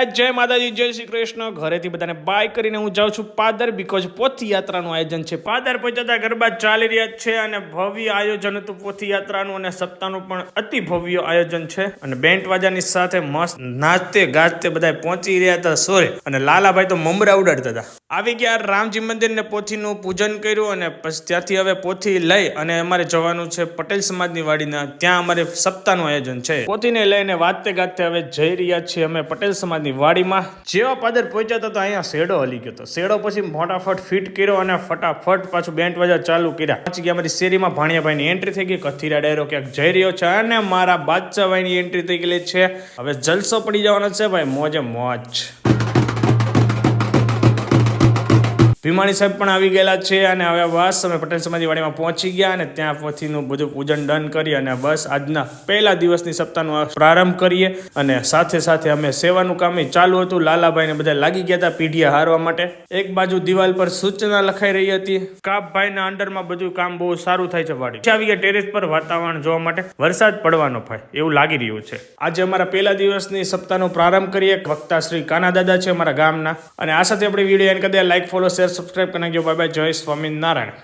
ગાય જય માતાજી જય શ્રી કૃષ્ણ. ઘરેથી બધાને બાય કરીને હું જાઉં છું પાદર, બીકોઝ પોથી યાત્રાનું આયોજન છે. પાદર પહોંચ્યા ગરબા ચાલી રહ્યા છે અને ભવ્ય આયોજન હતું પોથી યાત્રાનું, અને સપ્તાહનું પણ અતિ ભવ્ય આયોજન છે. અને બેન્ડ વાજાની સાથે મસ્ત નાચતે ગાજતે બધા પહોંચી રહ્યા હતા સોરે, અને લાલાભાઈ તો મમરા ઉડાડતા હતા. આવી ગયા રામજી મંદિર ને પોથીનું પૂજન કર્યું, અને પછી ત્યાંથી હવે પોથી લઈ અને અમારે જવાનું છે પટેલ સમાજની વાડીના, ત્યાં અમારે સપ્તાહનું આયોજન છે. પોથીને લઈને વાજતે ગાજતે હવે જઈ રહ્યા છીએ અમે પટેલ સમાજની વાડીમાં. જેવા પાદર પહોંચ્યા હતા તો અહીંયા શેડો હલી ગયો હતો. શેડો પછી ફટાફટ ફિટ કર્યો અને ફટાફટ પાછું બેન્ડ વાજા ચાલુ કર્યા. પછી ગયા અમારી શેરીમાં ભાણિયાભાઈની એન્ટ્રી થઈ ગઈ. કથિરા ડાયરો ક્યાંક જઈ રહ્યો છે અને મારા બાદશાહભાઈની એન્ટ્રી થઈ ગયેલી છે. હવે જલસો પડી જવાનો છે ભાઈ, મોજે મોજ. ભીમાણી સાહેબ પણ આવી ગયેલા છે અને હવે બસ અમે પટેલ સમાજની વાડીમાં પહોંચી ગયા અને ત્યાં પોથીનું બધું પૂજન ડન કરી અને બસ આજના પહેલા દિવસની સપ્તાહનો પ્રારંભ કરીએ. અને સાથે સાથે અમે સેવાનું કામ ચાલુ હતું. લાલાભાઈને બધા લાગી ગયા હતા પીઢિયા હારવા માટે. એક બાજુ દિવાલ પર સૂચના લખાઈ રહી હતી. કાપભાઈના અંડરમાં બધું કામ બહુ સારું થાય છે વાડી. આવી ગયા ટેરેસ પર વાતાવરણ જોવા માટે. વરસાદ પડવાનો ભાઈ એવું લાગી રહ્યું છે. આજે અમારા પહેલા દિવસની સપ્તાહનો પ્રારંભ કરીએ. વક્તા શ્રી કાના દાદા છે અમારા ગામના. અને આ સાથે આપણે વિડીયો એન્ડ કરી દઈએ. લાઈક, ફોલો, શેર, સબસ્ક્રાઇબ કરી નાખજો. Bye bye. જય સ્વામિનારાયણ.